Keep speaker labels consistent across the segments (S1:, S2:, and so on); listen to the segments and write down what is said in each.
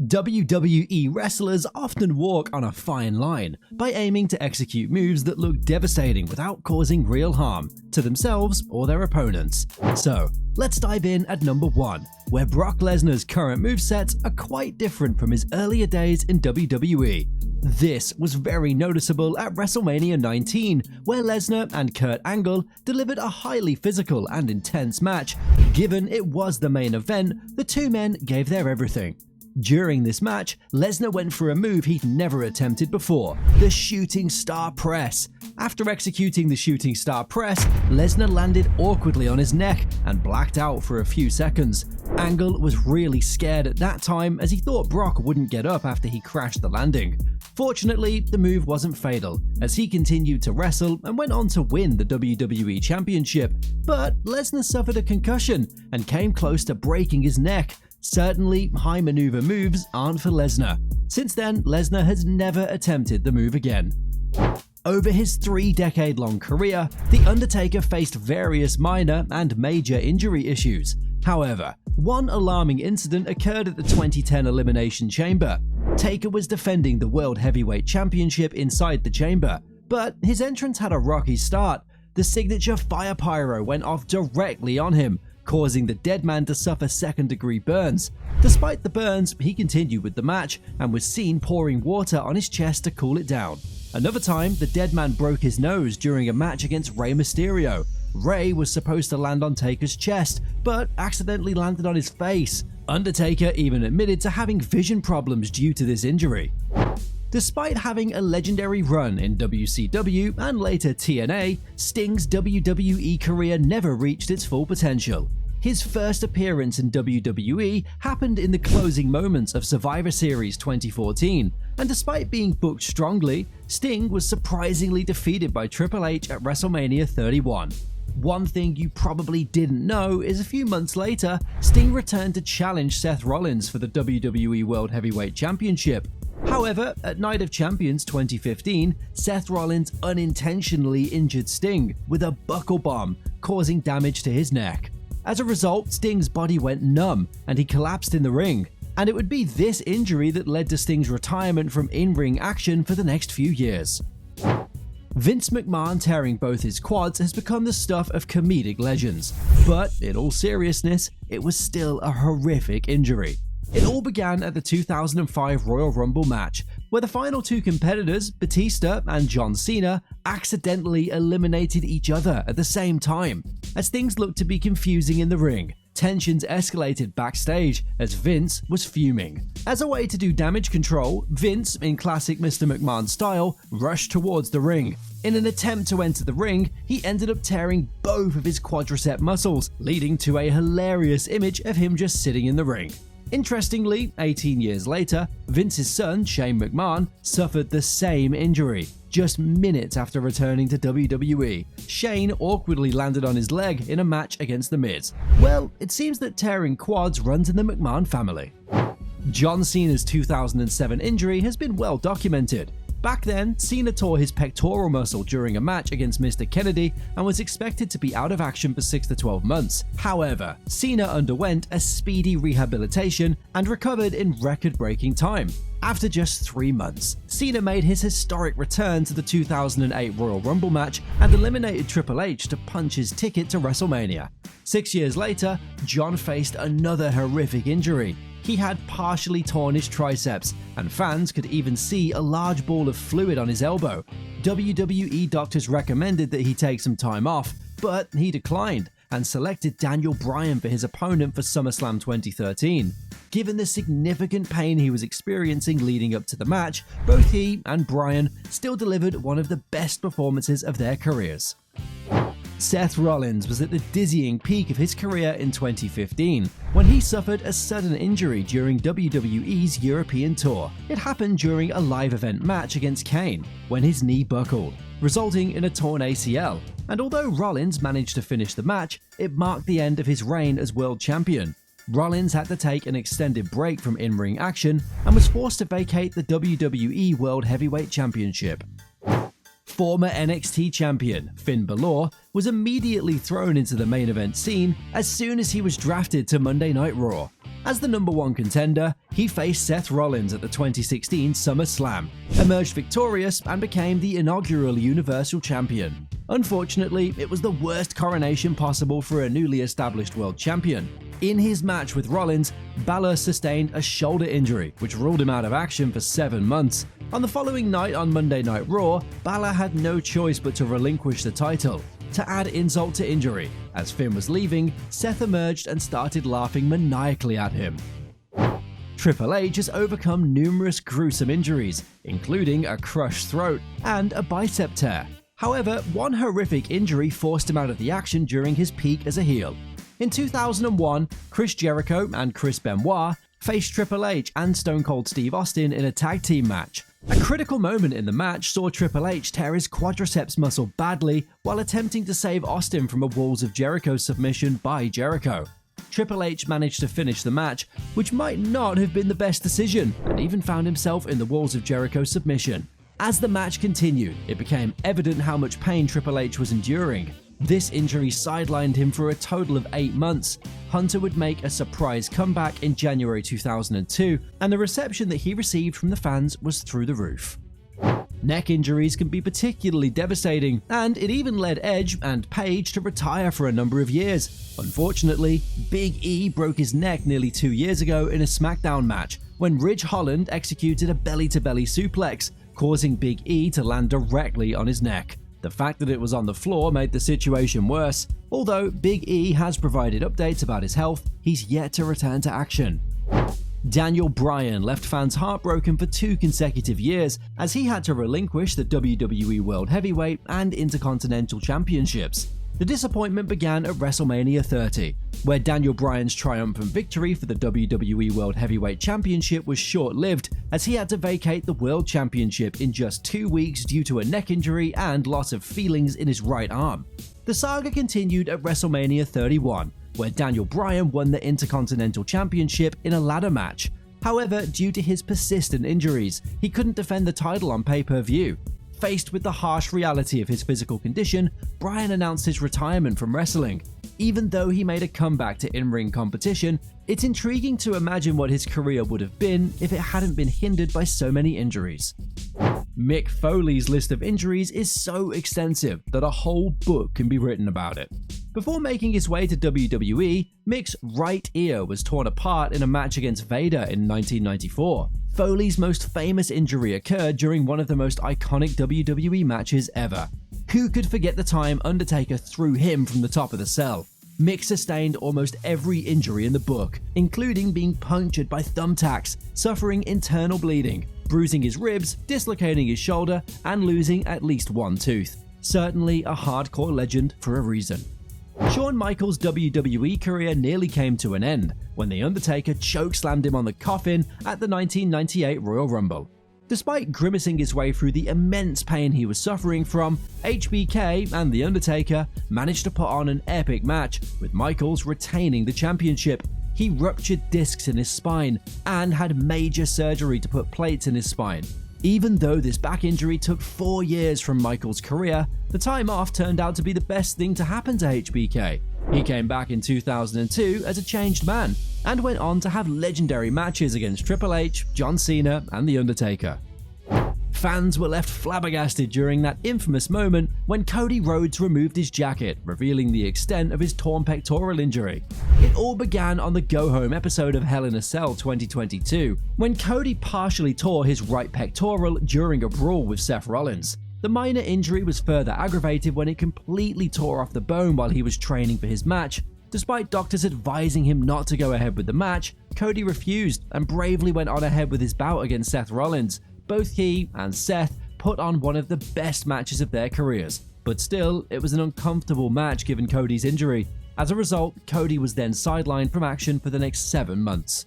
S1: WWE wrestlers often walk on a fine line by aiming to execute moves that look devastating without causing real harm to themselves or their opponents. So, let's dive in at number 1, where Brock Lesnar's current movesets are quite different from his earlier days in WWE. This was very noticeable at WrestleMania 19, where Lesnar and Kurt Angle delivered a highly physical and intense match. Given it was the main event, the two men gave their everything. During this match, Lesnar went for a move he'd never attempted before, the Shooting Star Press. After executing the Shooting Star Press, Lesnar landed awkwardly on his neck and blacked out for a few seconds. Angle was really scared at that time as he thought Brock wouldn't get up after he crashed the landing. Fortunately, the move wasn't fatal, as he continued to wrestle and went on to win the WWE Championship. But Lesnar suffered a concussion and came close to breaking his neck. Certainly, high maneuver moves aren't for Lesnar. Since then, Lesnar has never attempted the move again. Over his 3-decade-long career, The Undertaker faced various minor and major injury issues. However, one alarming incident occurred at the 2010 Elimination Chamber. Taker was defending the World Heavyweight Championship inside the chamber, but his entrance had a rocky start. The signature fire pyro went off directly on him, causing the dead man to suffer second-degree burns. Despite the burns, he continued with the match and was seen pouring water on his chest to cool it down. Another time, the dead man broke his nose during a match against Rey Mysterio. Rey was supposed to land on Taker's chest, but accidentally landed on his face. Undertaker even admitted to having vision problems due to this injury. Despite having a legendary run in WCW and later TNA, Sting's WWE career never reached its full potential. His first appearance in WWE happened in the closing moments of Survivor Series 2014, and despite being booked strongly, Sting was surprisingly defeated by Triple H at WrestleMania 31. One thing you probably didn't know is a few months later, Sting returned to challenge Seth Rollins for the WWE World Heavyweight Championship. However, at Night of Champions 2015, Seth Rollins unintentionally injured Sting with a buckle bomb, causing damage to his neck. As a result, Sting's body went numb and he collapsed in the ring. And it would be this injury that led to Sting's retirement from in-ring action for the next few years. Vince McMahon tearing both his quads has become the stuff of comedic legends, but in all seriousness, it was still a horrific injury. It all began at the 2005 Royal Rumble match, where the final two competitors, Batista and John Cena, accidentally eliminated each other at the same time. As things looked to be confusing in the ring, tensions escalated backstage as Vince was fuming. As a way to do damage control, Vince, in classic Mr. McMahon style, rushed towards the ring. In an attempt to enter the ring, he ended up tearing both of his quadricep muscles, leading to a hilarious image of him just sitting in the ring. Interestingly, 18 years later, Vince's son, Shane McMahon, suffered the same injury. Just minutes after returning to WWE, Shane awkwardly landed on his leg in a match against The Miz. Well, it seems that tearing quads runs in the McMahon family. John Cena's 2007 injury has been well documented. Back then, Cena tore his pectoral muscle during a match against Mr. Kennedy and was expected to be out of action for 6 to 12 months. However, Cena underwent a speedy rehabilitation and recovered in record-breaking time. After just 3 months, Cena made his historic return to the 2008 Royal Rumble match and eliminated Triple H to punch his ticket to WrestleMania. 6 years later, John faced another horrific injury. He had partially torn his triceps, and fans could even see a large ball of fluid on his elbow. WWE doctors recommended that he take some time off, but he declined and selected Daniel Bryan for his opponent for SummerSlam 2013. Given the significant pain he was experiencing leading up to the match, both he and Bryan still delivered one of the best performances of their careers. Seth Rollins was at the dizzying peak of his career in 2015 when he suffered a sudden injury during WWE's European tour. It happened during a live event match against Kane when his knee buckled, resulting in a torn ACL. And although Rollins managed to finish the match, it marked the end of his reign as world champion. Rollins had to take an extended break from in-ring action and was forced to vacate the WWE World Heavyweight Championship. Former NXT champion Finn Balor was immediately thrown into the main event scene as soon as he was drafted to Monday Night Raw. As the #1 contender, he faced Seth Rollins at the 2016 SummerSlam, emerged victorious, and became the inaugural Universal Champion. Unfortunately, it was the worst coronation possible for a newly established world champion. In his match with Rollins, Balor sustained a shoulder injury, which ruled him out of action for 7 months. On the following night on Monday Night Raw, Balor had no choice but to relinquish the title. To add insult to injury, as Finn was leaving, Seth emerged and started laughing maniacally at him. Triple H has overcome numerous gruesome injuries, including a crushed throat and a bicep tear. However, one horrific injury forced him out of the action during his peak as a heel. In 2001, Chris Jericho and Chris Benoit faced Triple H and Stone Cold Steve Austin in a tag team match. A critical moment in the match saw Triple H tear his quadriceps muscle badly while attempting to save Austin from a Walls of Jericho submission by Jericho. Triple H managed to finish the match, which might not have been the best decision, and even found himself in the Walls of Jericho submission. As the match continued, it became evident how much pain Triple H was enduring. This injury sidelined him for a total of 8 months. Hunter would make a surprise comeback in January 2002, and the reception that he received from the fans was through the roof. Neck injuries can be particularly devastating, and it even led Edge and Paige to retire for a number of years. Unfortunately, Big E broke his neck nearly 2 years ago in a SmackDown match when Ridge Holland executed a belly-to-belly suplex, causing Big E to land directly on his neck. The fact that it was on the floor made the situation worse. Although Big E has provided updates about his health, he's yet to return to action. Daniel Bryan left fans heartbroken for 2 consecutive years as he had to relinquish the WWE World Heavyweight and Intercontinental Championships. The disappointment began at WrestleMania 30, where Daniel Bryan's triumphant victory for the WWE World Heavyweight Championship was short-lived as he had to vacate the World Championship in just 2 weeks due to a neck injury and loss of feelings in his right arm. The saga continued at WrestleMania 31, where Daniel Bryan won the Intercontinental Championship in a ladder match. However, due to his persistent injuries, he couldn't defend the title on pay-per-view. Faced with the harsh reality of his physical condition, Bryan announced his retirement from wrestling. Even though he made a comeback to in-ring competition, it's intriguing to imagine what his career would have been if it hadn't been hindered by so many injuries. Mick Foley's list of injuries is so extensive that a whole book can be written about it. Before making his way to WWE, Mick's right ear was torn apart in a match against Vader in 1994. Foley's most famous injury occurred during one of the most iconic WWE matches ever. Who could forget the time Undertaker threw him from the top of the cell? Mick sustained almost every injury in the book, including being punctured by thumbtacks, suffering internal bleeding, bruising his ribs, dislocating his shoulder, and losing at least 1 tooth. Certainly a hardcore legend for a reason. Shawn Michaels' WWE career nearly came to an end when The Undertaker chokeslammed him on the coffin at the 1998 Royal Rumble. Despite grimacing his way through the immense pain he was suffering from, HBK and The Undertaker managed to put on an epic match, with Michaels retaining the championship. He ruptured discs in his spine and had major surgery to put plates in his spine. Even though this back injury took 4 years from Michaels' career, the time off turned out to be the best thing to happen to HBK. He came back in 2002 as a changed man, and went on to have legendary matches against Triple H, John Cena, and The Undertaker. Fans were left flabbergasted during that infamous moment when Cody Rhodes removed his jacket, revealing the extent of his torn pectoral injury. It all began on the Go Home episode of Hell in a Cell 2022, when Cody partially tore his right pectoral during a brawl with Seth Rollins. The minor injury was further aggravated when it completely tore off the bone while he was training for his match. Despite doctors advising him not to go ahead with the match, Cody refused and bravely went on ahead with his bout against Seth Rollins. Both he and Seth put on one of the best matches of their careers, but still, it was an uncomfortable match given Cody's injury. As a result, Cody was then sidelined from action for the next 7 months.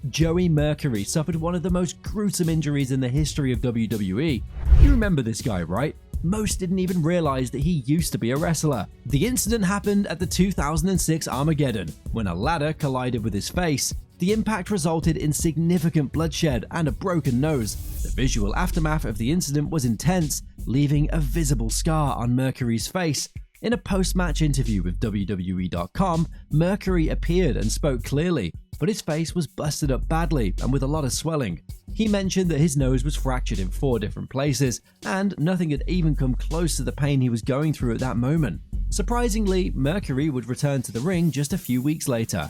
S1: Joey Mercury suffered one of the most gruesome injuries in the history of WWE. You remember this guy, right? Most didn't even realize that he used to be a wrestler. The incident happened at the 2006 Armageddon, when a ladder collided with his face. The impact resulted in significant bloodshed and a broken nose. The visual aftermath of the incident was intense, leaving a visible scar on Mercury's face. In a post-match interview with WWE.com, Mercury appeared and spoke clearly, but his face was busted up badly and with a lot of swelling. He mentioned that his nose was fractured in 4 different places, and nothing had even come close to the pain he was going through at that moment. Surprisingly, Mercury would return to the ring just a few weeks later.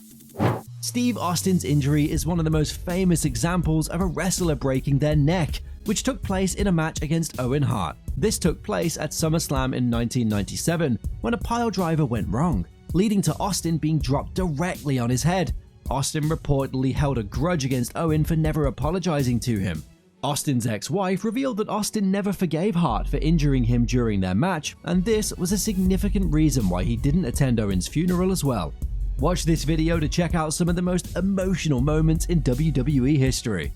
S1: Steve Austin's injury is one of the most famous examples of a wrestler breaking their neck, which took place in a match against Owen Hart. This took place at SummerSlam in 1997 when a piledriver went wrong, leading to Austin being dropped directly on his head. Austin reportedly held a grudge against Owen for never apologizing to him. Austin's ex-wife revealed that Austin never forgave Hart for injuring him during their match, and this was a significant reason why he didn't attend Owen's funeral as well. Watch this video to check out some of the most emotional moments in WWE history.